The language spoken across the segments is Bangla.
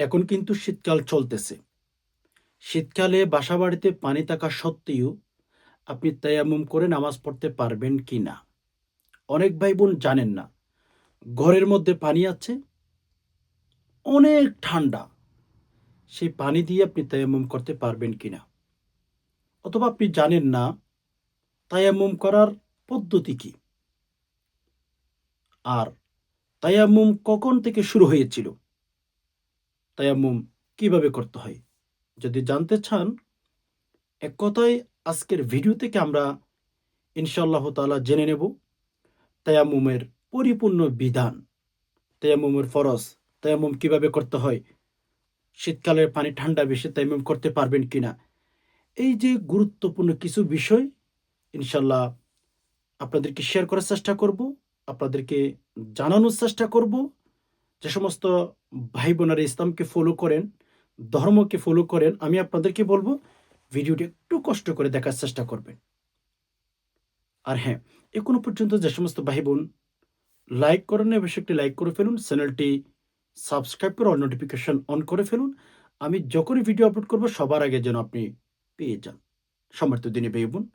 এখন কিন্তু শীতকাল চলতেছে। শীতকালে বাসাবাড়িতে পানি থাকা সত্ত্বেও আপনি তায়াম্মুম করে নামাজ পড়তে পারবেন কিনা? অনেক ভাই-বোন জানেন না। ঘরের মধ্যে পানি আছে, অনেক ঠান্ডা। সেই পানি দিয়ে আপনি তায়াম্মুম করতে পারবেন কিনা? অথবা আপনি জানেন না তায়াম্মুম করার পদ্ধতি কি? আর তায়াম্মুম কখন থেকে শুরু হয়েছিল? তায়াম্মুম কিভাবে করতে হয়? যদি জানতে চান, এক কথায় আজকের ভিডিও থেকে আমরা ইনশাআল্লাহ তাআলা জেনে নেব তায়াম্মুমের পরিপূর্ণ বিধান, তায়াম্মুমের ফরজ, তায়াম্মুম কিভাবে করতে হয়, শীতকালের পানি ঠান্ডা বেশি তায়াম্মুম করতে পারবেন কিনা? এই যে গুরুত্বপূর্ণ কিছু বিষয় ইনশাআল্লাহ আপনাদেরকে শেয়ার করার চেষ্টা করব, আপনাদেরকে জানানোর চেষ্টা করব। যে সমস্ত ভাই-বোনেরা ইসলামকে ফলো করেন, ধর্মকে ফলো করেন, আমি আপনাদেরকে বলব ভিডিওটি একটু কষ্ট করে দেখার চেষ্টা করবেন। আর হ্যাঁ, এখনো পর্যন্ত যে সমস্ত ভাই-বোন লাইক করেন নাই অবশ্যই একটি লাইক করে ফেলুন। চ্যানেলটি সাবস্ক্রাইব করে অল নোটিফিকেশন অন করে ফেলুন। আমি যখনই ভিডিও আপলোড করব সবার আগে যেন আপনি পেয়ে যান। সম্মানিত দিনী ভাই-বোন,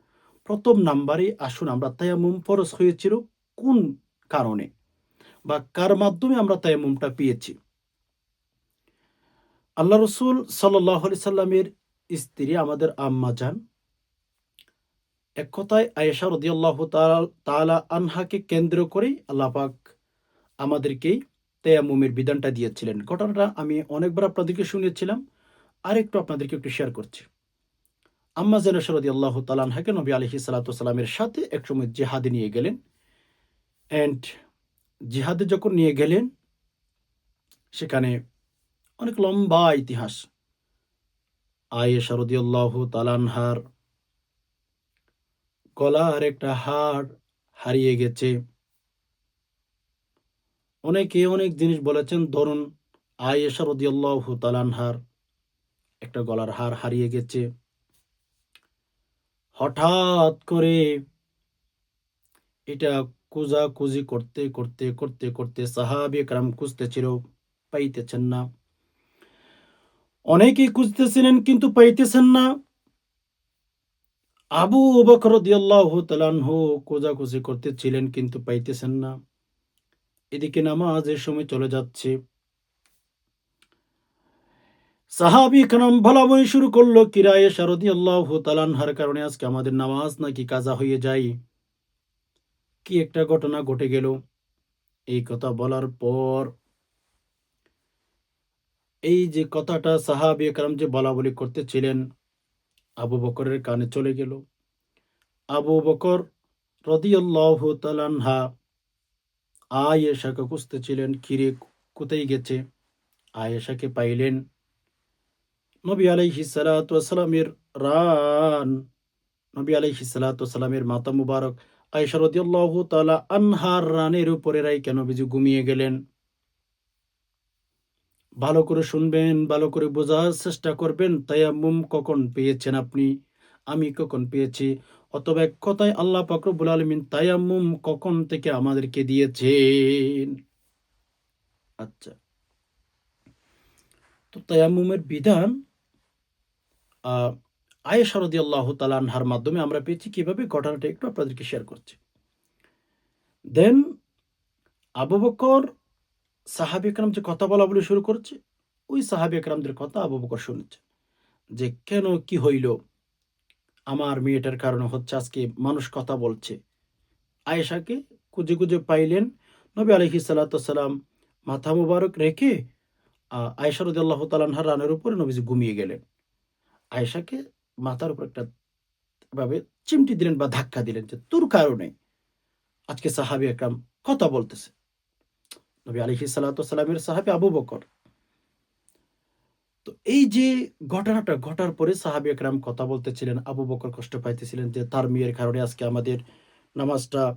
১ম নাম্বারে আসুন আমরা তায়াম্মুম ফরজ হয়েছিল কোন কারণে? বা কার মাধ্যমে আমরা তায়াম্মুমটা পেয়েছি? আল্লাহ রসুল সাল্লাল্লাহু আলাইহি সাল্লামের স্ত্রী আমাদের আম্মা জান, এক কথায় আয়েশা রাদিয়াল্লাহু তাআলা আনহাকে কেন্দ্র করেই আল্লাহ পাক আমাদেরকেই তায়াম্মুমের বিধানটা দিয়েছিলেন। ঘটনাটা আমি অনেকবার আপনাদেরকে শুনিয়েছিলাম। আরেকটু আপনাদেরকে একটু শেয়ার করছি। আম্মা জান আয়েশা রাদিয়াল্লাহু তাআলা আনহাকে নবী আলাইহিস সালাতু ওয়াস সালামের সাথে একসময় জিহাদে নিয়ে গেলেন। অ্যান্ড জিহাদে যখন নিয়ে গেলেন, সেখানে অনেক লম্বা ইতিহাস। আয়েশা রাদিয়াল্লাহু তাআলা আনহার গলার একটা হাড় হারিয়ে গেছে। অনেকে অনেক জিনিস বলেছেন, ধরুন আয়েশা রাদিয়াল্লাহু তাআলা আনহার একটা গলার হাড় হারিয়ে গেছে। হঠাৎ করে এটা খোঁজাখুঁজি করতে সাহাবে কেরাম খুঁজতেছিল, পাইতেছেন না। অনেকেই খুঁজতেছিলেন কিন্তু পাইতেছেন না। আবু বকর রাদিয়াল্লাহু তাআলা আনহু খোঁজাখুঁজি করতেছিলেন কিন্তু পাইতেছেন না। এদিকে নামাজের সময় চলে যাচ্ছে। সাহাবী কেরাম বলা-বলি শুরু করল, কিরে আয়েশা রাদিয়াল্লাহু তাআলা আনহার কারণে আজকে আমাদের নামাজ নাকি কাজা হয়ে যায়। কি একটা ঘটনা ঘটে গেল। এই কথা বলার পর এই যে কথাটা সাহাবী একরাম যে বলা-বলি করতেছিলেন, আবু বকরের কানে চলে গেল। আবু বকর রাদিয়াল্লাহু তাআলা আনহা আয়েশাকে খুঁজতেছিলেন, কিরে কোথায় গেছে? আয়েশাকে পাইলেন। নবী আলাইহিস সালাতু ওয়াস সালামের রান, নবী আলাইহিস সালাতু ওয়াস সালামের মাথা মুবারক আয়েশা রাদিয়াল্লাহু তাআলা আনহার রানের উপরে রাইখা নবীজি ঘুমিয়ে গেলেন। ভালো করে শুনবেন, ভালো করে বোঝার চেষ্টা করবেন। তায়াম্মুম কখন পেয়েছেন আপনি? আমি কখন পেয়েছি? অথবা এক কথায় আল্লাহ পাক রব্বুল আলামিন তায়াম্মুম কখন থেকে আমাদেরকে দিয়েছেন? আচ্ছা। তো তায়াম্মুমের বিধান আ আয়েশা রাদিয়াল্লাহু তাআলা আনহার মাধ্যমে আমরা পেয়েছি কিভাবে? ঘটনাটা একটু আপনাদেরকে শেয়ার করছি। দেন আবু বকর সাহাবা একরাম যে কথা বলা-বলি শুরু করেছে, ওই সাহাবা একরামদের কথা আবু বকর শুনেছে। যে কেন কি হইল? আমার মেয়েটার কারণে হচ্ছে আজকে মানুষ কথা বলছে। আয়েশাকে খুঁজে পাইলেন। নবী আলাইহিস সালাতু ওয়াস সালাম মাথা মোবারক রেখে আয়েশা রাদিয়াল্লাহু তাআলা আনহার রানের উপরে নবীজি ঘুমিয়ে গেলেন। আয়েশাকে মাথার উপর একটা এভাবে চিমটি দিলেন বা ধাক্কা দিলেন যে, "তোর কারণে আজকে সাহাবী একরাম কথা বলতেছে।" নবী আলাইহিস সালাতু ওয়াস সালামের সাহাবী আবু বকর। তো এই যে ঘটনাটা ঘটার পরে সাহাবী একরাম কথা বলতেছিলেন, আবু বকর কষ্ট পাইতেছিলেন যে তার মেয়ের কারণে আজকে আমাদের নামাজটা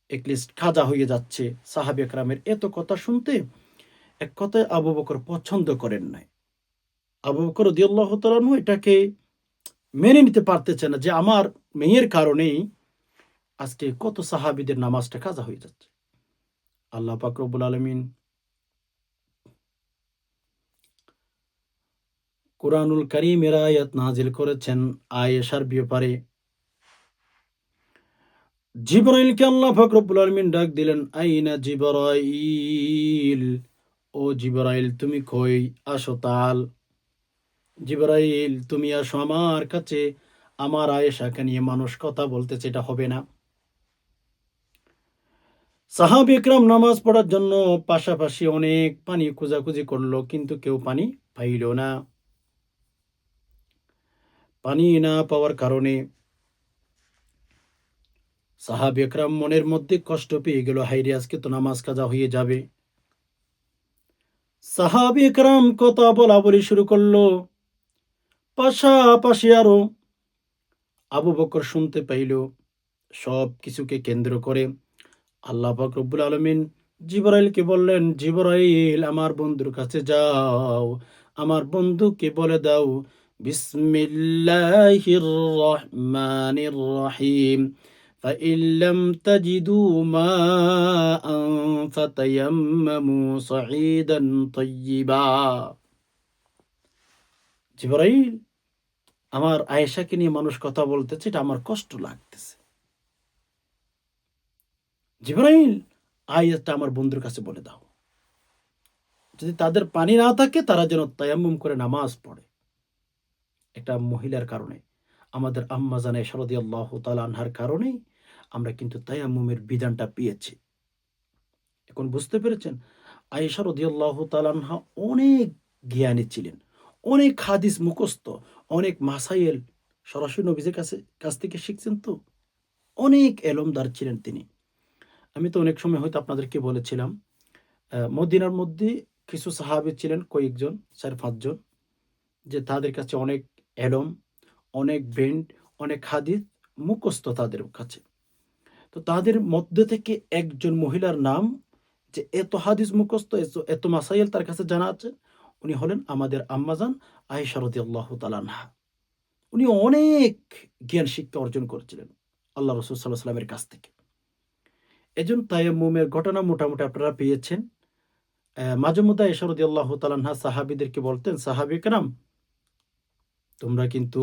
এটলিস্ট কাজা হয়ে যাচ্ছে। সাহাবী একরামের এত কথা শুনতে এক কথায় আবু বকর পছন্দ করেন নাই। আবু বকর রাদিয়াল্লাহু তাআলা আনহু এটাকে মেনে নিতে পারতেছেন না যে আমার মেয়ের কারণেই আজকে কত সাহাবীদের নামাজটা কাজা হয়ে যাচ্ছে। আল্লাহ পাক রব্বুল আলামিন কুরআনুল কারীমের আয়াত নাজিল করেছেন আয়েশার ব্যাপারে। জিবরাইলকে আল্লাহ পাক রব্বুল আলামিন ডাক দিলেন, আইনা জিবরাইল, ও জিবরাইল তুমি কই, আসো তাল। জিবরাইল তুমি আসো আমার কাছে, আমার আয়েশাকে নিয়ে মানুষ কথা বলতেছে, এটা হবে না। সাহাবা ইকরাম নামাজ পড়ার জন্য পাশাপাশি অনেক পানি খোঁজাখুঁজি করলো, কিন্তু কেউ পানি পাইল না। পানি না পাওয়ার কারণে সাহাবা ইকরাম মনের মধ্যে কষ্ট পেয়ে গেল, হাইরে আজকে তো নামাজ কাজা হয়ে যাবে। সাহাবা ইকরাম কথা বলা বলি শুরু করলো। পাশাপাশি আরো আবু বকর শুনতে পাইল। সব কিছুকে কেন্দ্র করে আল্লাহ পাক রব্বুল আলামিন জিবরাইলকে বললেন, জিবরাইল আমার বন্ধুর কাছে যাও, আমার বন্ধুকে বলে দাও বিসমিল্লাহির রহমানির রহিম فإن لم تجدوا ماء فتيمموا صعيدا طيبا। জিবরাইল আমার আয়েশাকে নিয়ে মানুষ কথা বলতেছে, এটা আমার কষ্ট লাগতেছে। জিবরাইল আয়াতটা আমার বন্ধুর কাছে বলে দাও, যদি তাদের পানি না থাকে তারা যেন তায়াম্মুম করে নামাজ পড়ে। একটা মহিলার কারণে, আমাদের আম্মা জান আয়েশা রাদিয়াল্লাহু তাআলা আনহার কারণেই আমরা কিন্তু তায়াম্মুমের বিধানটা পেয়েছি। এখন বুঝতে পেরেছেন, আয়েশা রাদিয়াল্লাহু তাআলা আনহা অনেক জ্ঞানী ছিলেন, অনেক হাদিস মুখস্থ, অনেক মাসাইল সরাসরি নবীজির কাছ থেকে শিখছেন তো, অনেক এলমদার ছিলেন তিনি। আমি তো অনেক সময় হয়তো আপনাদেরকে বলেছিলাম, মদিনার মধ্যে কিছু সাহাবী ছিলেন কয়েকজন, ৪-৫ জন, যে তাদের কাছে অনেক এলম, অনেক বেন্ড, অনেক হাদিস মুখস্থ তাদের কাছে। তো তাদের মধ্যে থেকে একজন মহিলার নাম, যে এত হাদিস মুখস্থ, এত মাসাইল তার কাছে জানা আছে, উনি হলেন আমাদের আম্মাজান আয়েশা রাদিয়াল্লাহু তাআলা আনহা। উনি অনেক জ্ঞান শিক্ষা অর্জন করেছিলেন আল্লাহ রাসূল সাল্লাল্লাহু আলাইহি ওয়াসাল্লামের কাছ থেকে। এজন্য তায়াম্মুমের ঘটনা মোটামুটি আপনারা পেয়েছেন। মাঝে মধ্যে আয়েশা রাদিয়াল্লাহু তাআলা আনহা সাহাবীদেরকে বলতেন, সাহাবায়ে কেরাম তোমরা কিন্তু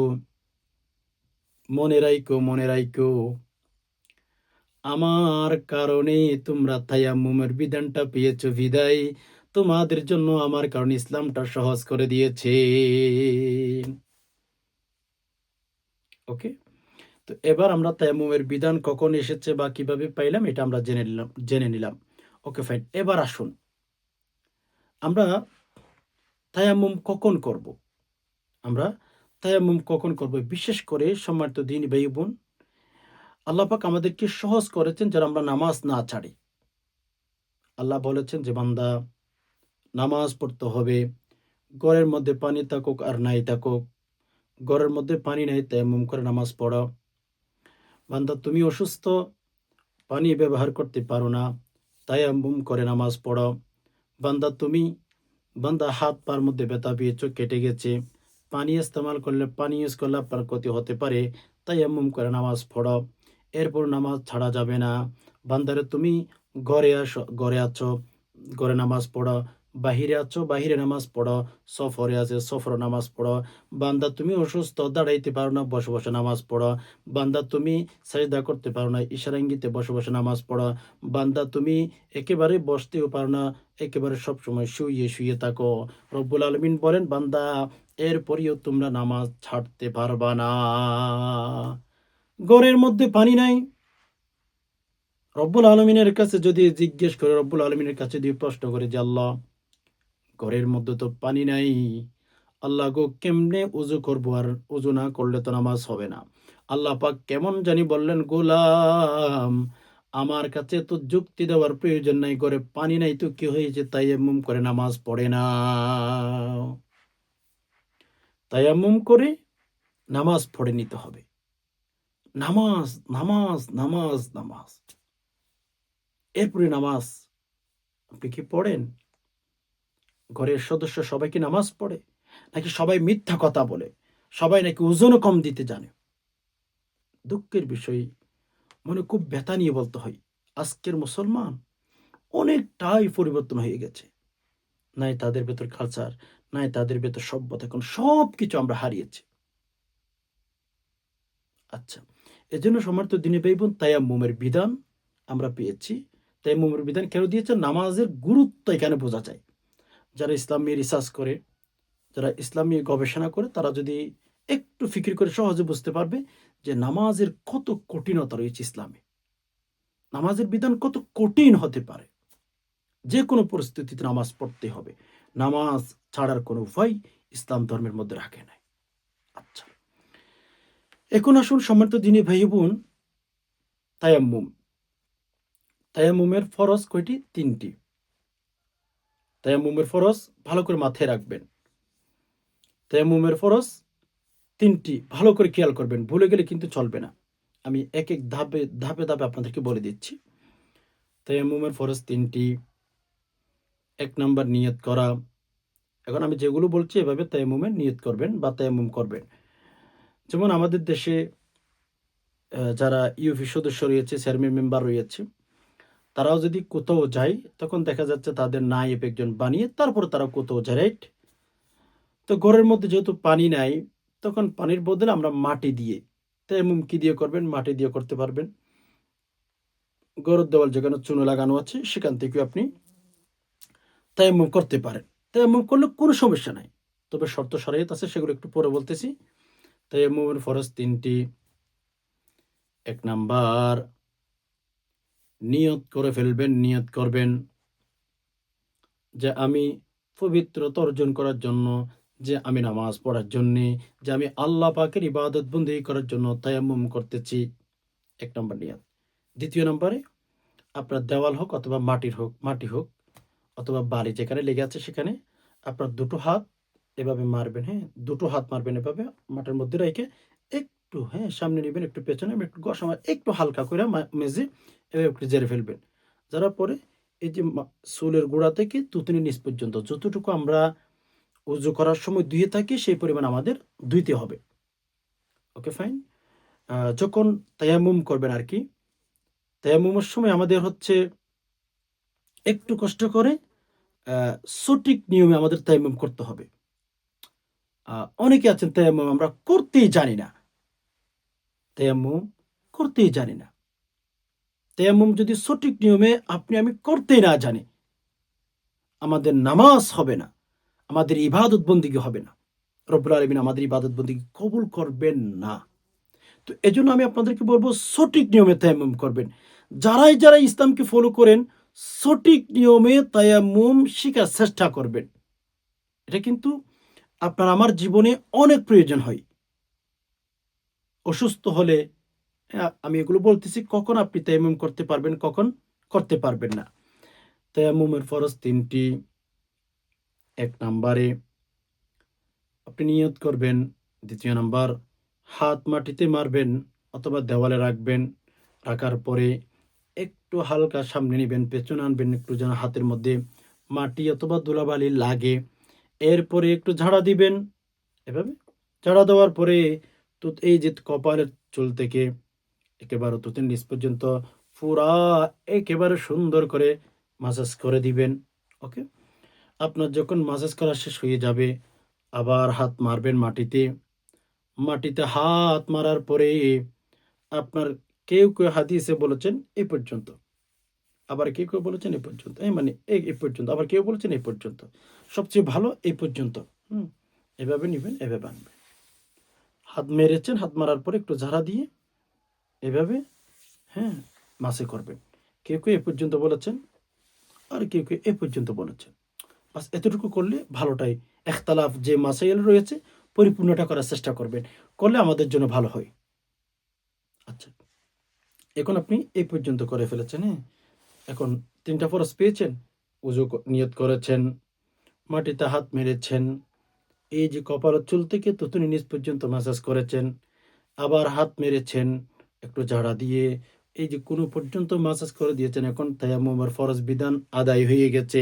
মনে রাইখো আমার কারণে তোমরা তায়াম্মুমের বিধানটা পেয়েছো বিদায় তোমাদের জন্য আমার কারণে ইসলামটা সহজ করে দিয়েছে। ওকে? তো এবার আমরা তায়াম্মুমের বিধান কখন এসেছে বা কিভাবে পাইলাম এটা আমরা জেনে নিলাম। Okay fine. এবার আসুন আমরা তায়াম্মুম কখন করব? আমরা তায়াম্মুম কখন করব? বিশেষ করে সম্মানিত দ্বীনি ভাই বোন, আল্লাহ পাক আমাদেরকে সহজ করেছেন যেন আমরা নামাজ না ছাড়ি। আল্লাহ বলেছেন যে বান্দা নামাজ পড়তে হবে। ঘরের মধ্যে পানি থাকুক আর নাই থাকুক, ঘরের মধ্যে পানি নাই তায়াম্মুম করে নামাজ পড়ো। বান্দা তুমি অসুস্থ, পানি ব্যবহার করতে পারো না, তায়াম্মুম করে নামাজ পড়ো। বান্দা হাত পার মধ্যে ব্যথা পেয়েছো, কেটে গেছে, পানি ইস্তেমাল করলে, পানি ইউজ করলে আপনার ক্ষতি হতে পারে, তায়াম্মুম করে নামাজ পড়ো। এরপর নামাজ ছাড়া যাবে না। বান্দারে তুমি ঘরে আছো, ঘরে নামাজ পড়ো। বাহিরে আছো, বাহিরে নামাজ পড়ো। সফরে আছে, সফরে নামাজ পড়ো। বান্দা তুমি অসুস্থ, দাঁড়াইতে পারো না, বসে বসে নামাজ পড়ো। বান্দা তুমি সাজদা করতে পারো না, ইশারা ইঙ্গিতে বসে বসে নামাজ পড়ো। বান্দা তুমি একেবারে বসতেও পারো না, একেবারে সবসময় শুইয়ে শুইয়ে থাকো। রব্বুল আলামিন বলেন, বান্দা এরপরেও তোমরা নামাজ ছাড়তে পারবা না। ঘরের মধ্যে পানি নাই, রব্বুল আলমিনের কাছে যদি জিজ্ঞেস করে, রব্বুল আলমিনের কাছে যদি প্রশ্ন করে যে আল্লাহ ঘরের মধ্যে তো পানি নাই, আল্লাহ গো কেমনে উজু করবো, আর উজু না করলে তো নামাজ হবে না। আল্লাহ পাক কেমন জানি বললেন, গোলাম আমার কাছে তো যুক্তি দেওয়ার প্রয়োজন নাই, ঘরে পানি নাই তো কি হয়েছে, তায়াম্মুম করে নামাজ পড়ে না। তায়াম্মুম করে নামাজ পড়ে নিতে হবে। নামাজ নামাজ নামাজ নামাজ, এরপরে নামাজ আপনি কি পড়েন? ঘরের সদস্য সবাই কি নামাজ পড়ে? নাকি সবাই মিথ্যা কথা বলে? সবাই নাকি ওজনও কম দিতে জানে? দুঃখের বিষয়, মনে খুব ব্যথা নিয়ে বলতে হয়, আজকের মুসলমান অনেকটাই পরিবর্তন হয়ে গেছে। নাই তাদের ভেতর কালচার, নাই তাদের ভেতর সভ্যতা, এখন সব কিছু আমরা হারিয়েছি। আচ্ছা, এজন্য সম্মানিত দিনী ভাই বোন, তায়াম্মুমের বিধান আমরা পেয়েছি। তায়াম্মুমের বিধান কেন দিয়েছে? নামাজের গুরুত্ব এখানে বোঝা যায়। যারা ইসলাম নিয়ে রিসার্চ করে, যারা ইসলাম নিয়ে গবেষণা করে, তারা যদি একটু ফিকির করে সহজে বুঝতে পারবে যে নামাজের কত কঠিনতা রয়েছে ইসলামে। নামাজের বিধান কত কঠিন হতে পারে। যে কোনো পরিস্থিতিতে নামাজ পড়তে হবে। নামাজ ছাড়ার কোনো উপায় ইসলাম ধর্মের মধ্যে রাখে নাই। আচ্ছা, এখন আসুন সম্মানিত দিনী ভাই বোন, তায়াম্মুম। তায়াম্মুমের ফরজ কয়টি? ৩টি। তায়াম্মুমের ফরজ ভালো করে মাথায় রাখবেন। তায়াম্মুমের ফরজ ৩টি, ভালো করে খেয়াল করবেন, ভুলে গেলে কিন্তু চলবে না। আমি এক এক ধাপে ধাপে ধাপে আপনাদেরকে বলে দিচ্ছি। তায়াম্মুমের ফরজ ৩টি। ১ নাম্বার নিয়ত করা। এখন আমি যেগুলো বলছি এভাবে তায়াম্মুমের নিয়ত করবেন বা তায়াম্মুম করবেন। যেমন আমাদের দেশে যারা ইউপি সদস্য রয়েছে, চেয়ারম্যান মেম্বার রয়েছে, তারাও যদি কোথাও যায়, তখন দেখা যাচ্ছে তাদের নায়েব একজন বানিয়ে তারপরে তারা কোথাও যায়, রাইট? তো ঘরের মধ্যে যেহেতু পানি নাই, তখন পানির বদলে আমরা মাটি দিয়ে, তায়াম্মুম কি দিয়ে করবেন? মাটি দিয়ে করতে পারবেন। ঘরের দেওয়াল যেখানে চুনো লাগানো আছে সেখান থেকেও আপনি তায়াম্মুম করতে পারেন। তায়াম্মুম করলে কোনো সমস্যা নাই। তবে শর্ত শরাইত আছে, সেগুলো একটু পরে বলতেছি। তায়াম্মুমের ফরজ ৩টি। ১ নাম্বার নিয়ত করে ফেলবেন, নিয়ত করবেন যে আমি পবিত্রতা অর্জন করার জন্য, যে আমি নামাজ পড়ার জন্যে, যে আমি আল্লাহ পাকের ইবাদত বন্দেগী করার জন্য তায়াম্মুম করতেছি। ১ নম্বর নিয়ত। ২য় নম্বরে আপনার দেওয়াল হোক অথবা মাটি হোক অথবা বালি যেখানে লেগে আছে সেখানে আপনার ২টো হাত এভাবে মারবেন, হ্যাঁ? ২টো হাত মারবেন এভাবে মাটির মধ্যে রেখে একটু, হ্যাঁ, সামনে নিবেন, একটু পেছনে, একটু সময় একটু হালকা করে মেজে এভাবে একটু ঝেড়ে ফেলবেন। যারা পরে এই যে চুলের গোড়া থেকে থুতনির নিচ পর্যন্ত যতটুকু আমরা উজু করার সময় ধুয়ে থাকি সেই পরিমাণ আমাদের ধুইতে হবে। ওকে, ফাইন। যখন তায়াম্মুম করবেন আরকি, তায়াম্মুমের সময় আমাদের হচ্ছে একটু কষ্ট করে আ সঠিক নিয়মে আমাদের তায়াম্মুম করতে হবে। আ অনেকে আছেন তায়াম্মুম আমরা করতেই জানি না। তায়াম্মুম করতেই জানি না। তায়াম্মুম যদি সঠিক নিয়মে আপনি আমি করতেই না জানি, আমাদের নামাজ হবে না। আমাদের ইবাদত বন্দেগী হবে না। রব্বুল আলামিন আমাদের ইবাদত বন্দেগী কবুল করবেন না। তো এজন্য আমি আপনাদেরকে বলব সঠিক নিয়মে তায়াম্মুম করবেন। যারাই ইসলামকে ফলো করেন, সঠিক নিয়মে তায়াম্মুম শিখার চেষ্টা করবেন। এটা কিন্তু আপনার আমার জীবনে অনেক প্রয়োজন হয়। অসুস্থ হলে, আমি এগুলো বলতেছি কখন আপনি তায়াম্মুম করতে পারবেন, কখন করতে পারবেন না। তায়াম্মুমের ফরজ ৩টি। ১ নাম্বারে আপনি নিয়ত করবেন। ২য় নাম্বার হাত মাটিতে মারবেন অথবা দেওয়ালে রাখবেন। রাখার পরে একটু হালকা সামনে নিবেন, পেছনে আনবেন একটু যেন হাতের মধ্যে মাটি অথবা ধুলাবালি লাগে। এরপরে একটু ঝাড়া দিবেন। এভাবে ঝাড়া দেওয়ার পরে এই যে কপালের চুল থেকে একেবারে থুতনির নিচ পর্যন্ত পুরা একেবারে সুন্দর করে মাসাজ করে দিবেন। ওকে? আপনার যখন মাসাজ করা শেষ হয়ে যাবে, আবার হাত মারবেন মাটিতে। মাটিতে হাত মারার পরে আপনার কেউ হাদিসে বলেছেন এই পর্যন্ত। আবার কেউ বলেছেন এই পর্যন্ত। মানে এই পর্যন্ত। আবার কেউ বলেছেন এই পর্যন্ত। সবচেয়ে ভালো এই পর্যন্ত। হুম? এভাবে নিবেন, এভাবে আনবেন। হাত মেরেছেন, হাত মারার পরে একটু ঝাড়া দিয়ে এভাবে, হ্যাঁ, মাসে করবেন। কেউ এ পর্যন্ত বলেছেন, আর কেউ এ পর্যন্ত বলেছেন। বাস এতটুকু করলে ভালোটাই, ইখতিলাফ যে মাসাইল রয়েছে পরিপূর্ণটা করার চেষ্টা করবেন। করলে আমাদের জন্য ভালো হয়। আচ্ছা, এখন আপনি এই পর্যন্ত করে ফেলেছেন, হ্যাঁ? এখন ৩ টা ফরজ পেয়েছেন। ওযু নিয়ত করেছেন, মাটিতে হাত মেরেছেন, এই যে কপালের চুল থেকে থুতনির নিচ পর্যন্ত মাসাজ করেছেন, আবার হাত মেরেছেন একটু ঝাড়া দিয়ে, এই যে কোন পর্যন্ত মাসাজ করে দিয়েছেন। এখন তায়াম্মুমের ফরজ বিধান আদায় হয়ে গেছে।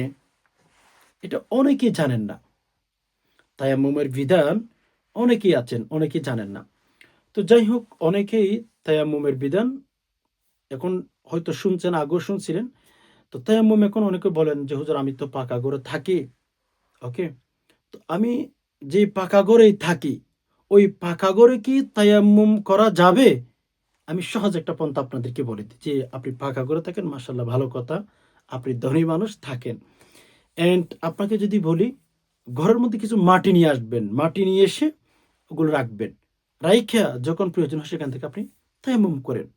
এটা অনেকেই জানেন না। তায়াম্মুমের বিধান অনেকেই আছেন, অনেকেই জানেন না। তো যাই হোক, অনেকেই তায়াম্মুমের বিধান এখন হয়তো শুনছেন, আগেও শুনছিলেন। তো তায়াম্মুম এখন অনেকে বলেন যে, "হুজুর আমি তো পাকা ঘরে থাকি।" ওকে? তো আমি যে পাকা ঘরেই থাকি, ওই পাকা ঘরে কি তায়াম্মুম করা যাবে? আমি সহজ একটা পন্থা আপনাদেরকে বলে দিই যে, আপনি পাকা ঘরে থাকেন, মাশাআল্লাহ ভালো কথা। আপনি ধনী মানুষ থাকেন। অ্যান্ড আপনাকে যদি বলি, ঘরের মধ্যে কিছু মাটি নিয়ে আসবেন। মাটি নিয়ে এসে ওগুলো রাখবেন। রাইখা যখন প্রয়োজন হয় সেখান থেকে আপনি তায়াম্মুম করেন।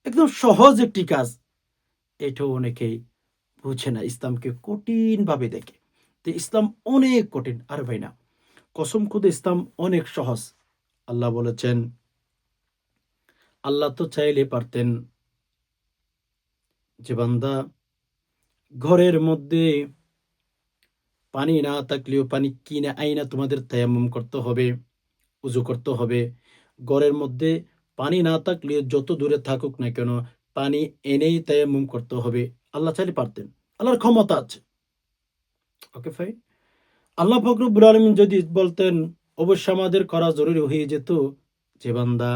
একদম সহজ একটি কাজ। এটাও অনেকেই বুঝে না। ইসলামকে কঠিনভাবে দেখে। তো ইসলাম অনেক কঠিন। আরে ভাই না। কসম খোদা ইসলাম অনেক সহজ। আল্লাহ বলেছেন, আল্লাহ তো চাইলে পারতেন যে বান্দা ঘরের মধ্যে পানি না থাকলেও পানি কিনে আইনা তোমাদের তায়াম্মুম করতে হবে, উযু করতে হবে। ঘরের মধ্যে পানি না থাকলেও যত দূরে থাকুক না কেন পানি এনেই তায়াম্মুম করতে হবে। আল্লাহ চাইলে পারতেন। আল্লাহর ক্ষমতা আছে। Okay fine. আল্লাহ পাক রব্বুল আলামিন যদি বলতেন অবশ্যই আমাদের করা জরুরি হয়ে যেত যে বান্দা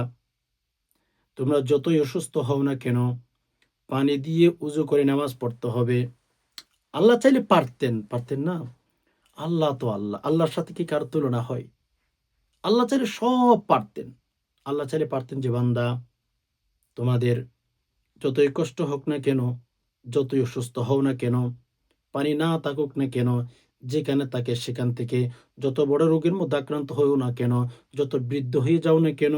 তোমরা যতই অসুস্থ হও না কেন পানি দিয়ে উযু করে নামাজ পড়তে হবে। আল্লাহ চাইলে পারতেন, পারতেন না? আল্লাহ তো আল্লাহ। আল্লাহর সাথে কি কারো তুলনা হয়? আল্লাহ চাইলে সব পারতেন। আল্লাহ চাইলে পারতেন যে বান্দা তোমাদের যতই কষ্ট হোক না কেন, যতই অসুস্থ হও না কেন, পানি না থাকুক না কেন, যেখানে থাকে সেখান থেকে যত বড় রোগের মধ্যে আক্রান্ত হও না কেন, যত বৃদ্ধ হয়ে যাও না কেন,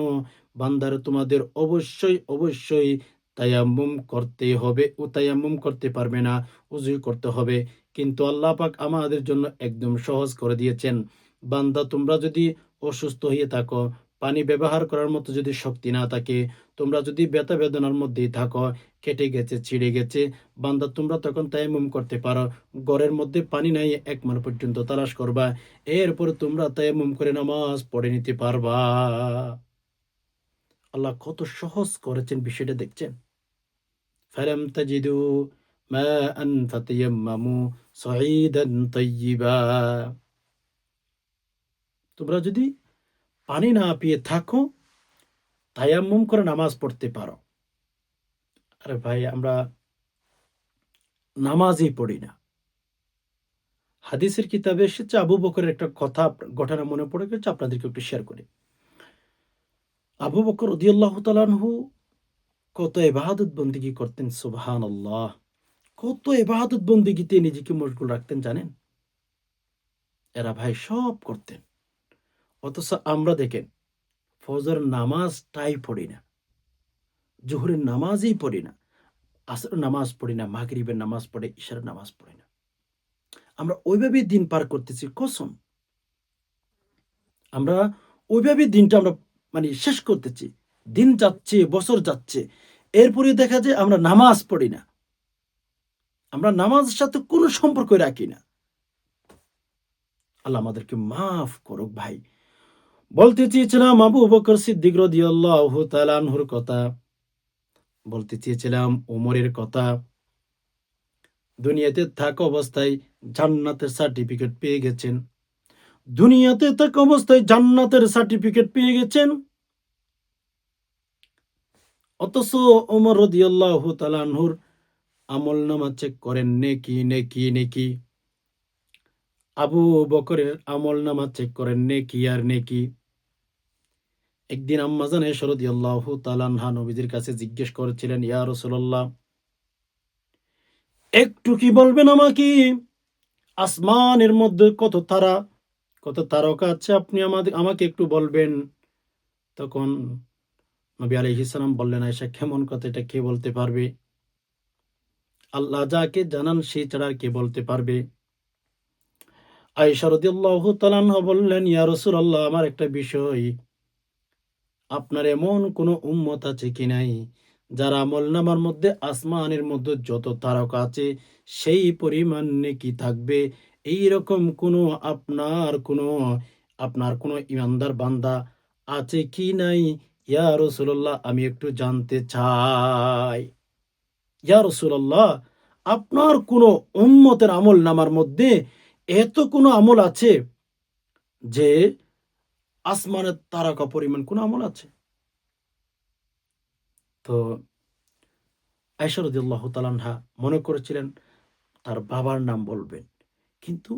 বান্দারে তোমাদের অবশ্যই, অবশ্যই তায়াম্মুম করতেই হবে। ও তায়াম্মুম করতে পারবে না, উযু করতে হবে। কিন্তু আল্লাহ পাক আমাদের জন্য একদম সহজ করে দিয়েছেন। বান্দা তোমরা যদি অসুস্থ হয়ে থাকো, পানি ব্যবহার করার মতো যদি শক্তি না থাকে, তোমরা যদি ব্যথা বেদনার মধ্যেই থাকো, কেটে গেছে, ছিঁড়ে গেছে, বান্দা তোমরা তখন তায়াম্মুম করতে পারো। ঘরের মধ্যে পানি নাই ১ মাস পর্যন্ত তালাশ করবা। এরপরে তোমরা তায়াম্মুম করে নামাজ পড়ে নিতে পারবা। আল্লাহ কত সহজ করেছেন বিষয়টা দেখছেন? ফালাম তাজিদু মাআন ফাতায়াম্মামু সাঈদান তাইয়্যিবা। তোমরা যদি পানি না পেয়ে থাকো, তায়াম্মুম করে নামাজ পড়তে পারো। আরে ভাই আমরা নামাজই পড়ি না। হাদিসের কিতাবে এসেছে আবু বকরের একটা কথা ঘটনা মনে পড়ে গেছে আপনাদেরকে একটু শেয়ার করি। আবু বকর রাদিয়াল্লাহু তাআলা আনহু কত ইবাদত বন্দেগী করতেন সুবহানাল্লাহ। কত ইবাদত বন্দেগীতে নিজেকে মশগুল রাখতেন জানেন? এরা ভাই সব করতেন। অথচ আমরা দেখেন ফজর নামাজটাই পড়ি না। জোহরের নামাজই পড়ি না। আসরের নামাজ পড়ি না, মাগরিবের নামাজ পড়ে, ইশারের নামাজ পড়ি না। আমরা ওইভাবেই দিন পার করতেছি কসম। আমরা ওইভাবেই দিনটা আমরা মানে শেষ করতেছি। দিন যাচ্ছে, বছর যাচ্ছে। এরপরে দেখা যায় আমরা নামাজ পড়ি না। আমরা নামাজের সাথে কোনো সম্পর্কই রাখি না। আল্লাহ আমাদেরকে মাফ করুক ভাই। বলতে চেয়েছিলাম আবু বকর সিদ্দিক রাদিয়াল্লাহু তাআলা আনহুর কথা। বলতে চেয়েছিলাম ওমরের কথা। দুনিয়াতে থাকা অবস্থায় জান্নাতের সার্টিফিকেট পেয়ে গেছেন। দুনিয়াতে থাকা অবস্থায় জান্নাতের সার্টিফিকেট পেয়ে গেছেন। অথচ ওমর রাদিয়াল্লাহু তাআলা আনহুর আমলনামা চেক করেন নেকি, নেকি, নেকি। আবু বকরের আমলনামা চেক করেন নেকি আর নেকি। একদিন আম্মাজান আয়েশা রাদিয়াল্লাহু তাআলা আনহা নবীজির কাছে জিজ্ঞেস করেছিলেন, ইয়া রাসূলুল্লাহ একটু কি বলবেন আমাকে? আসমানের মধ্যে কত তারা, কত তারকা আছে আপনি আমাকে একটু বলবেন। তখন নবী আলাইহিস সালাম বললেন, আয়েশা কেমন কথা এটা কে বলতে পারবে? আল্লাহ যাকে জানান সে ছাড়া আর কে বলতে পারবে? আয়েশা রাদিয়াল্লাহু তাআলা আনহা বললেন, ইয়া রাসূলুল্লাহ আমার একটা বিষয়, আপনার এমন কোন উম্মত আছে কি নাই যার আমলনামার মধ্যে আসমানের মধ্যে যত তারকা আছে সেই পরিমাণ নেকি থাকবে। এইরকম কোন আপনার কোন ইমানদার বান্দা আছে কি নাই? ইয়া রাসূলুল্লাহ আমি একটু জানতে চাই। ইয়া রাসূলুল্লাহ আপনার কোন উম্মতের আমলনামার মধ্যে এত কোন আমল আছে যে আসমানের তারকা পরিমাণ কোন আমল আছে? তো আয়েশা রাদিয়াল্লাহু তাআলা আনহা মনে করেছিলেন তার বাবার নাম বলবেন। কিন্তু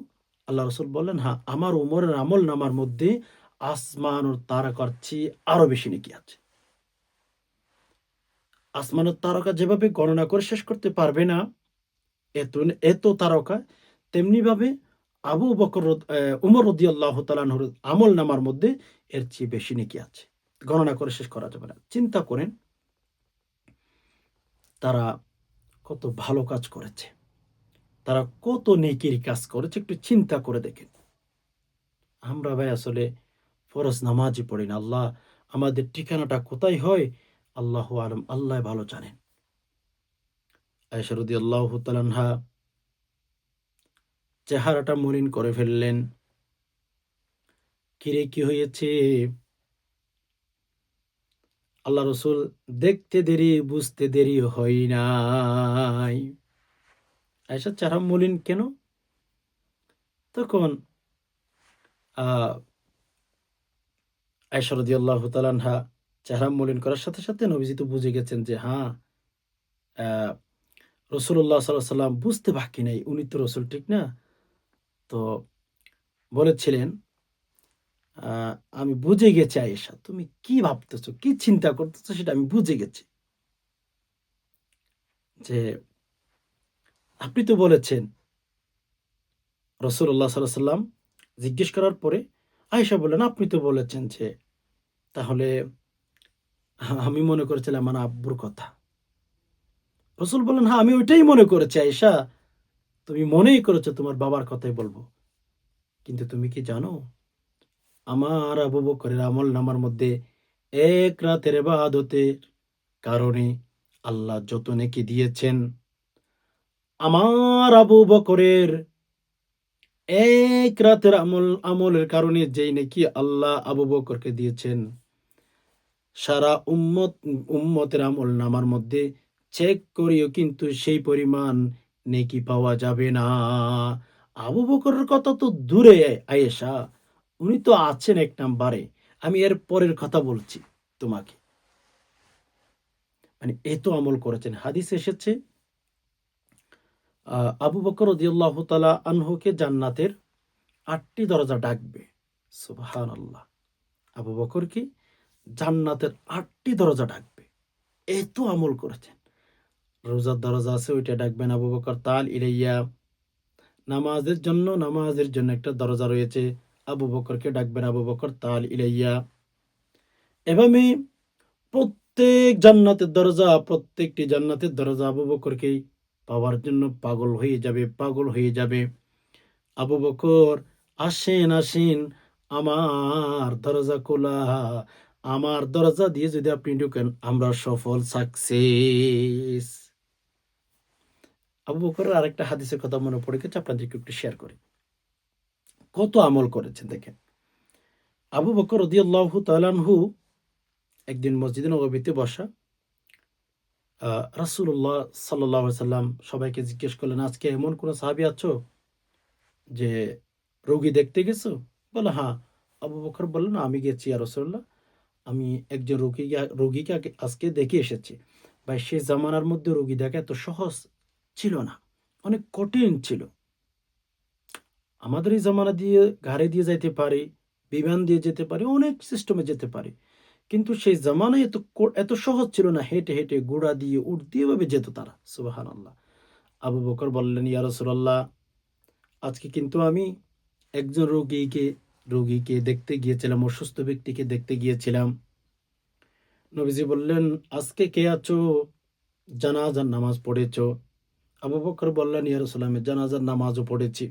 আল্লাহ রসুল বললেন, হ্যাঁ, আমার উমরের আমল নামার মধ্যে আসমান ও তারকার চেয়ে আরো বেশি নেকি আছে। আসমান ও তারকা যেভাবে গণনা করে শেষ করতে পারবে না, এত এত তারকা, তেমনিভাবে আবু বকর উমর রাদিয়াল্লাহু তাআলা আনহুর আমল নামার মধ্যে এর চেয়ে বেশি নেকি আছে। গণনা করে শেষ করা যাবে না। চিন্তা করেন তারা কত ভালো কাজ করেছে। তারা কত নেকির কাজ করেছে, একটু চিন্তা করে দেখেন। আমরা ভাই আসলে ফরজ নামাজই পড়ি না। আল্লাহ আমাদের ঠিকানাটা কোথায় হয় আল্লাহু আলম, আল্লাহ ভালো জানেন। আয়েশা রাদিয়াল্লাহু তাআলা আনহা চেহারাটা মলিন করে ফেললেন। কিরে কি হয়েছে? আল্লাহ রসুল, দেখতে দেরি বুঝতে দেরি হয় নাই। আয়েশার চেহারা মলিন কেন? তখন আহ আয়েশা রাদিয়াল্লাহু তাআলা আনহা চেহারা মলিন করার সাথে সাথে নবীজি তো বুঝে গেছেন যে হ্যাঁ, আহ রাসূলুল্লাহ সাল্লাল্লাহু আলাইহি ওয়াসাল্লাম বুঝতে বাকি নাই। উনি তো রাসূল, ঠিক না? তো বলেছিলেন, আ আমি বুঝে গেছি আয়েশা, তুমি কি ভাবতেছো, কি চিন্তা করতেছো সেটা আমি বুঝে গেছি। যে আপনি তো বলেছেন, রাসূলুল্লাহ সাল্লাল্লাহু আলাইহি ওয়াসাল্লাম জিজ্ঞেস করার পরে আয়েশা বললেন, আপনি তো বলেছেন যে, তাহলে আমি মনে করেছিলাম আমার আব্বুর কথা। রাসূল বললেন, হ্যাঁ, আমি ওইটাই মনে করেছি আয়েশা। তুমি মনেই করেছো তোমার বাবার কথাই বলব। কিন্তু তুমি কি জানো? আমার আবু বকরের আমলনামার মধ্যে এক রাতের ইবাদতের কারণে আল্লাহ যত নেকি দিয়েছেন, আমার আবু বকরের এক রাতের আমলের কারণে যেই নেকি আল্লাহ আবু বকরকে দিয়েছেন, সারা উম্মতের আমলনামার মধ্যে চেক করেও কিন্তু সেই পরিমাণ নেকি পাওয়া যাবে না। আবু বকরের কথা তো দূরে আয়েশা, উনি তো আছেন এক নাম্বারে। আমি এর পরের কথা বলছি তোমাকে। মানে এত আমল করেছেন। হাদিসে এসেছে আবু বকর রাদিয়াল্লাহু তাআলা আনহুকে জান্নাতের ৮ টি দরজা ডাকবে। সুবহানাল্লাহ! আবু বকরকে জান্নাতের ৮ টি দরজা ডাকবে। এত আমল করেছেন। রোজার দরজা আছে, ওইটা ডাকবেন আবু বকর, তাল ইলাইয়া। নামাজের জন্য একটা দরজা রয়েছে। আবু বকরকে ডাকবেন, আবু বকর তাল ইলাইয়া। এভাবে প্রত্যেকটি জান্নাতের দরজা আবু বকরকেই পাওয়ার জন্য পাগল হয়ে যাবে। আবু বকর, আসেন, আসেন, আমার দরজা খোলা। আমার দরজা দিয়ে যদি আপনি ঢুকেন, আমরা সফল, সাকসেস। আবু বকরের আরেকটা হাদিসের কথা মনে পড়ে গেছে, আপনাদেরকে একটু শেয়ার করি। কত আমল করেছেন দেখেন। আবু বকর রাদিয়াল্লাহু তাআলা আনহু একদিন মসজিদে নববীতে বসা। রাসূলুল্লাহ সাল্লাল্লাহু আলাইহি সাল্লাম সবাইকে জিজ্ঞেস করলেন, আজকে এমন কোন সাহাবী আছো যে রোগী দেখতে গেছো? বলে, হ্যাঁ। আবু বকর বললেন, আমি গেছি ইয়া রাসূলুল্লাহ। আমি একজন রোগীকে আজকে দেখে এসেছি। ভাই, সে জামানার মধ্যে রোগী দেখা এত সহজ ছিল না। অনেক কঠিন ছিল। আমাদের এই জামানা দিয়ে গাড়ি দিয়ে যাইতে পারি, বিমান দিয়ে যেতে পারি, অনেক সিস্টেমে যেতে পারি। কিন্তু সেই জামানায় এত সহজ ছিল না। হেঁটে, হেঁটে, ঘোড়া দিয়ে, উট দিয়ে এভাবে যেত তারা। সুবহানাল্লাহ! আবু বকর বললেন, ইয়া রাসূলাল্লাহ, আজকে কিন্তু আমি একজন রোগীকে দেখতে গিয়েছিলাম, অসুস্থ ব্যক্তিকে দেখতে গিয়েছিলাম। নবীজি বললেন, আজকে কে আছো? জানাজার নামাজ পড়েছ? আবু বকর বললেন, ইয়া রাসূলুল্লাহ, আমি জানাজার নামাজও পড়েছি।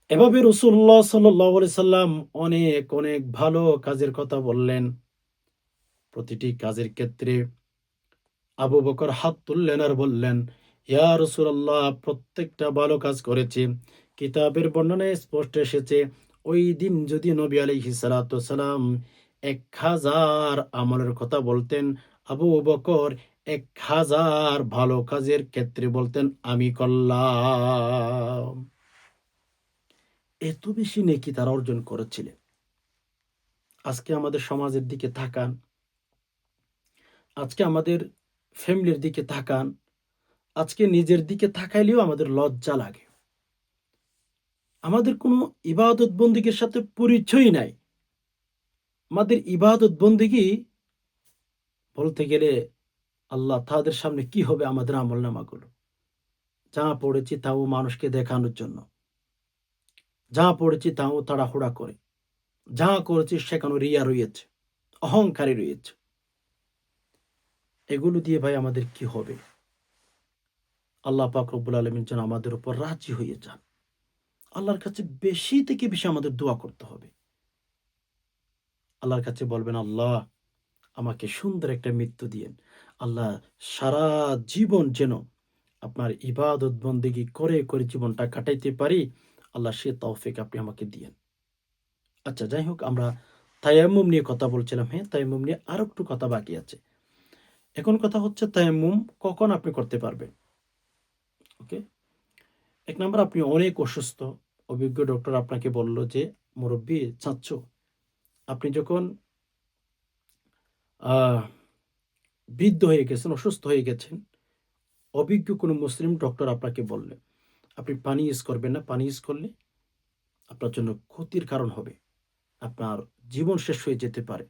এভাবে রাসূলুল্লাহ সাল্লাল্লাহু আলাইহি সাল্লাম অনেক, অনেক ভালো কাজের কথা বললেন। প্রতিটি কাজের ক্ষেত্রে আবু বকর হাত তুললেন আর বললেন, ইয়া রাসূলুল্লাহ, প্রত্যেকটা ভালো কাজ করেছি। কিতাবের বর্ণনায় স্পষ্ট এসেছে, ওই দিন যদি নবী আলাইহিস সালাতু ওয়াস সালাম ১০০০ আমলের কথা বলতেন, আবু বকর ১০০০ ভালো কাজের ক্ষেত্রে বলতেন, আমি করলাম। এত বেশি নেকি তারা অর্জন করেছিলেন। আজকে আমাদের সমাজের দিকে তাকান, আজকে আমাদের ফ্যামিলির দিকে তাকান, আজকে নিজের দিকে তাকাইলেও আমাদের লজ্জা লাগে। আমাদের কোনো ইবাদত বন্দিগির সাথে পরিচয় নাই। আমাদের ইবাদত বন্দিগি বলতে গেলে আল্লাহ তাদের সামনে কি হবে আমাদের আমলনামাগুলো? যা পড়েছি তাও মানুষকে দেখানোর জন্য। যা পড়েছি তাও তাড়াহুড়া করে। যা করেছি সেখানে রিয়া রয়েছে, অহংকারী রয়েছে। এগুলো দিয়ে ভাই আমাদের কি হবে? আল্লাহ পাক রব্বুল আলামিন যেন আমাদের উপর রাজি হয়ে যান। আল্লাহর কাছে বেশি থেকে বেশি আমাদের দোয়া করতে হবে। আল্লাহর কাছে বলবেন, আল্লাহ আমাকে সুন্দর একটা মৃত্যু দিয়েন। আল্লাহ সারা জীবন যেন আপনার ইবাদত বন্দেগী করে, করে জীবনটা কাটাইতে পারি। আল্লাহ সে তৌফিক আপনি আমাকে দিয়েন। আচ্ছা যাই হোক আমরা তায়াম্মুম নিয়ে কথা বলছিলাম। হ্যাঁ, তায়াম্মুম নিয়ে আরো একটু কথা বাকি আছে। এখন কথা হচ্ছে তায়াম্মুম কখন আপনি করতে পারবেন? ওকে? ১ নাম্বার আপনি অনেক অসুস্থ। অভিজ্ঞ ডক্টর আপনাকে বলল যে, "মুরব্বি, চাচ্চু, আপনি যখন আ বৃদ্ধ হয়ে গেছেন, অসুস্থ হয়ে গেছেন, অভিজ্ঞ কোনো মুসলিম ডক্টর আপনাকে বললেন, আপনি পানি ইউজ করবেন না। পানি ইউজ করলে আপনার জন্য ক্ষতির কারণ হবে। আপনার জীবন শেষ হয়ে যেতে পারে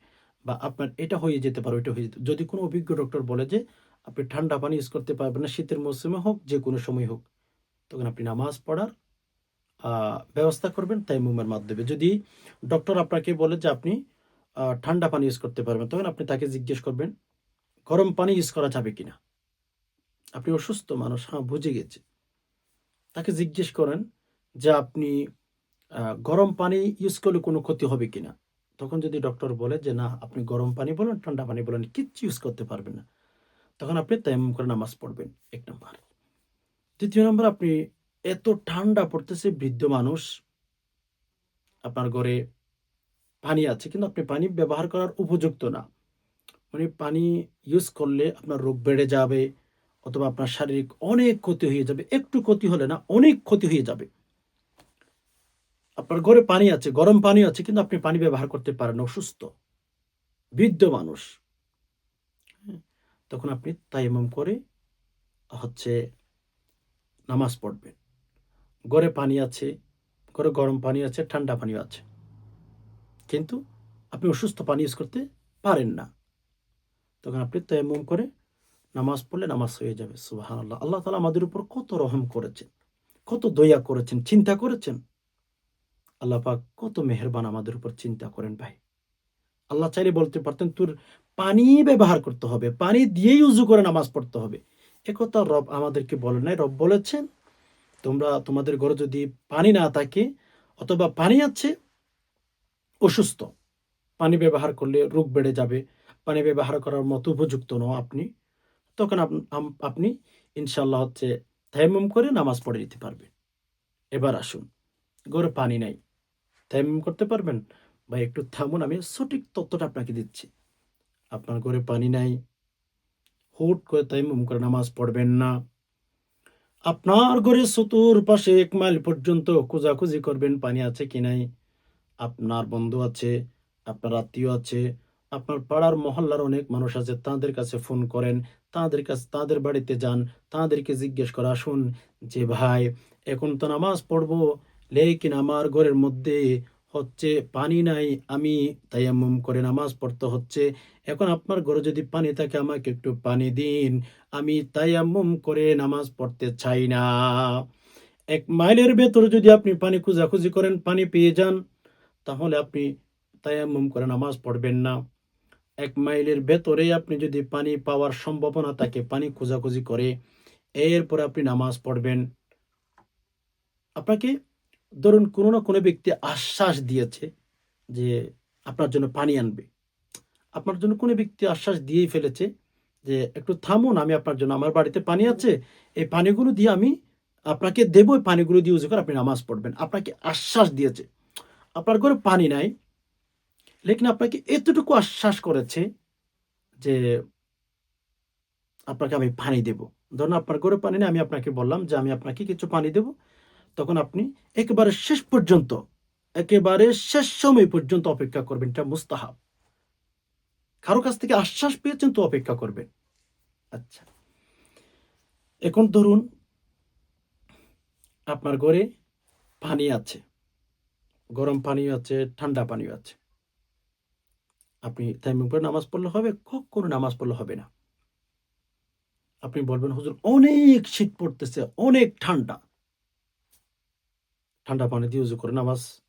বা আপনার এটা হয়ে যেতে পারে, ওইটা হয়ে যেতে যদি কোনো অভিজ্ঞ ডক্টর বলে যে, আপনি ঠান্ডা পানি ইউজ করতে পারবেন না, শীতের মৌসুমে হোক, যেকোনো সময় হোক, তখন আপনি নামাজ পড়ার আ ব্যবস্থা করবেন তায়াম্মুমের মাধ্যমে। যদি ডক্টর আপনাকে বলে যে আপনি ঠান্ডা পানি ইউজ করতে পারবেন, তখন আপনি তাকে জিজ্ঞেস করবেন, গরম পানি ইউজ করা যাবে কিনা? আপনি অসুস্থ মানুষ, হ্যাঁ বুঝে গেছি। তাকে জিজ্ঞেস করেন যে আপনি গরম পানি ইউজ করলে কোনো ক্ষতি হবে কিনা? তখন যদি ডক্টর বলে যে, "না, আপনি গরম পানি বলেন, ঠান্ডা পানি বলেন, কিচ্ছু ইউজ করতে পারবেন না।" তখন আপনি তায়াম্মুম করে নামাজ পড়বেন ১ নাম্বার। ২য় নাম্বার আপনি এত ঠান্ডা পড়তেছে, বৃদ্ধ মানুষ, আপনার ঘরে পানি আছে কিন্তু আপনি পানি ব্যবহার করার উপযুক্ত না। মানে পানি ইউজ করলে আপনার রোগ বেড়ে যাবে অথবা আপনার শারীরিক অনেক ক্ষতি হয়ে যাবে। একটু ক্ষতি হলে না, অনেক ক্ষতি হয়ে যাবে। আপনার ঘরে পানি আছে, গরম পানি আছে কিন্তু আপনি পানি ব্যবহার করতে পারেন না, অসুস্থ, বৃদ্ধ মানুষ। হ্যাঁ? তখন আপনি তায়াম্মুম করে হচ্ছে নামাজ পড়বেন। ঘরে পানি আছে, ঘরে গরম পানি আছে, ঠান্ডা পানিও আছে। কিন্তু আপনি অসুস্থ, পানি ইউজ করতে পারেন না। তখন আপনি তায়াম্মুম করে নামাজ পড়লে নামাজ হয়ে যাবে। সুবহানাল্লাহ! আল্লাহ তাআলা আমাদের উপর কত রহম করেছেন, কত দয়া করেছেন, চিন্তা করেছেন। আল্লাহ পাক কত মেহেরবান আমাদের উপর চিন্তা করেন ভাই। আল্লাহ চাইলে বলতে পারতেন, "তোর পানি ব্যবহার করতে হবে। পানি দিয়েই উযু করে নামাজ পড়তে হবে।" একথা রব আমাদেরকে বলেন নাই। রব বলেছেন, "তোমরা তোমাদের ঘরে যদি পানি না থাকে অথবা পানি আছে, অসুস্থ, পানি ব্যবহার করলে রোগ বেড়ে যাবে। পানি ব্যবহার করার মতো উপযুক্ত নও আপনি। তখন আপনি ইনশাআল্লাহ হচ্ছে তায়াম্মুম করে নামাজ পড়ে নিতে পারবেন।" এবার আসুন, ঘরে পানি নাই। তায়াম্মুম করতে পারবেন? ভাই একটু থামুন, আমি সঠিক তথ্যটা আপনাকে দিচ্ছি। আপনার ঘরে পানি নাই, হুট করে তায়াম্মুম করে নামাজ পড়বেন না। আপনার ঘরের চতুর্পাশে ১ মাইল পর্যন্ত খোঁজাখুঁজি করবেন পানি আছে কি নাই। আপনার বন্ধু আছে, আপনার আত্মীয় আছে, আপনার পাড়ার মহল্লার অনেক মানুষ আছে, তাদের কাছে ফোন করেন, তাদের বাড়িতে যান, তাদেরকে জিজ্ঞেস করে আসুন যে, "ভাই, এখন তো নামাজ পড়বো, লেকিন আমার ঘরের মধ্যে হচ্ছে পানি নাই, আমি তায়াম্মুম করে নামাজ পড়তে হচ্ছে। এখন আপনার ঘরে যদি পানি থাকে আমাকে একটু পানি দিন। আমি তায়াম্মুম করে নামাজ পড়তে চাই না।" ১ মাইলের ভেতরে যদি আপনি পানি খোঁজাখুঁজি করেন, পানি পেয়ে যান, তাহলে আপনি তায়াম্মুম করে নামাজ পড়বেন না। ১ মাইলের ভেতরেই আপনি যদি পানি পাওয়ার সম্ভাবনা থাকে, পানি খোঁজাখুঁজি করে, এরপরে আপনি নামাজ পড়বেন। আপনাকে ধরুন কোনো না কোনো ব্যক্তি আশ্বাস দিয়েছে যে আপনার জন্য পানি আনবে। আপনার জন্য কোনো ব্যক্তি আশ্বাস দিয়েই ফেলেছে যে, "একটু থামুন, আমি আপনার জন্য, আমার বাড়িতে পানি আছে। এই পানিগুলো দিয়ে আমি আপনাকে দেব। এই পানিগুলো দিয়ে উযু করে আপনি নামাজ পড়বেন।" আপনাকে আশ্বাস দিয়েছে। আপনার ঘরে পানি নাই, লেকিন আপনাকে এতটুকু আশ্বাস করেছে যে, "আপনাকে আমি পানি দেব।" ধরুন আপনার ঘরে পানি নেই, আমি আপনাকে বললাম যে, "আমি আপনাকে কিছু পানি দেব।" তখন আপনি একেবারে শেষ পর্যন্ত, একেবারে শেষ সময় পর্যন্ত অপেক্ষা করবেন। এটা মুস্তাহাব। কারো কাছ থেকে আশ্বাস পেয়েছেন তো অপেক্ষা করবেন। আচ্ছা। এখন ধরুন আপনার ঘরে পানি আছে, গরম পানিও আছে, ঠান্ডা পানিও আছে। আপনি তায়াম্মুম করে নামাজ পড়লে হবে? কখনো নামাজ পড়লে হবে না। আপনি বলবেন, হুজুর অনেক শীত পড়তেছে, অনেক ঠান্ডা। ঠান্ডা পানি দিয়ে উযু করে নামাজ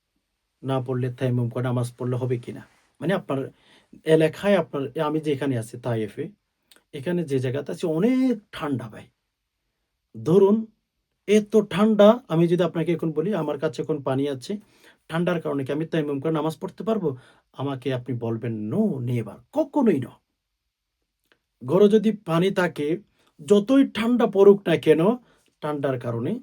না পড়লে তায়াম্মুম করে নামাজ পড়লে হবে কিনা? মানে আপনার এলাকায় আপনার আমি যেখানে আছি তায়েফে, এখানে যে জায়গাতে আছি অনেক ঠান্ডা ভাই। ধরুন এত ঠান্ডা, আমি যদি আপনাকে এখন বলি আমার কাছে এখন পানি আছে, ঠান্ডার কারণে কি আমি তায়াম্মুম করে নামাজ পড়তে পারবো? আমাকে আপনি বলবেন নো, নেভার, কখনোই না। ঘরে যদি পানি থাকে, যতই ঠান্ডা পড়ুক না কেন, ঠান্ডার কারণে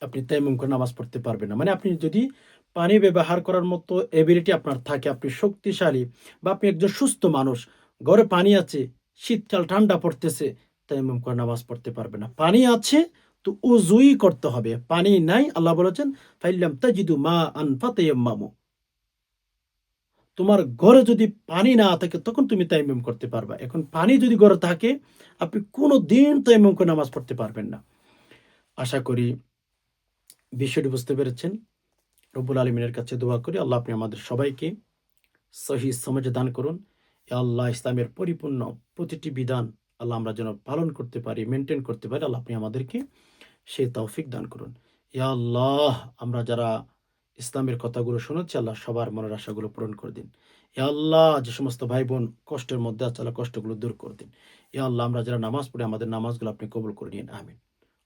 আপনি তায়াম্মুম করে নামাজ পড়তে পারবেন না। মানে আপনি যদি পানি ব্যবহার করার মতো এবিলিটি আপনার থাকে, আপনি শক্তিশালী বা আপনি একজন সুস্থ মানুষ, ঘরে পানি আছে, শীতকাল ঠান্ডা পড়তেছে, তায়াম্মুম করে নামাজ পড়তে পারবেন না। পানি আছে তো উযুই করতে হবে। পানি নাই, আল্লাহ বলেছেন, ফাইল্লাম তাজিদু মাআন ফাতায়াম্মামু। তোমার ঘরে যদি পানি না থাকে তখন তুমি তায়াম্মুম করতে পারবা। এখন পানি যদি ঘরে থাকে, আপনি কোনদিন তায়াম্মুম করে নামাজ পড়তে পারবেন না। আশা করি বিষয়টি বুঝতে পেরেছেন। রব্বুল আলামিনের কাছে দোয়া করি, আল্লাহ আপনি আমাদের সবাইকে সহি সমাজ দান করুন। ইয়া আল্লাহ, ইসলামের পরিপূর্ণ প্রতিটি বিধান আল্লাহ আমরা যেন পালন করতে পারি, মেইনটেইন করতে পারি। আল্লাহ আপনি আমাদেরকে সেই তৌফিক দান করুন। ইয়া আল্লাহ, আমরা যারা ইসলামের কথাগুলো শুনেছি, আল্লাহ সবার মনের আশাগুলো পূরণ করে দিন। ইয়া আল্লাহ, যে সমস্ত ভাই-বোন কষ্টের মধ্যে আছে, আল্লাহ কষ্টগুলো দূর করে দিন। ইয়া আল্লাহ, আমরা যারা নামাজ পড়ি আমাদের নামাজগুলো আপনি কবুল করে নিন। আমিন।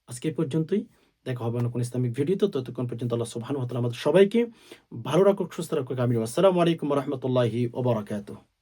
আজকে এই পর্যন্তই। দেখা হবে অন্য কোনো ইসলামিক ভিডিওতে। ততক্ষণ পর্যন্ত আল্লাহ সুবহানাহু ওয়া তাআলা আমাদের সবাইকে ভালো রাখুক, সুস্থ রাখুক। আমিন। আসসালামু আলাইকুম ওয়া রাহমাতুল্লাহি ওয়া বারাকাতুহু।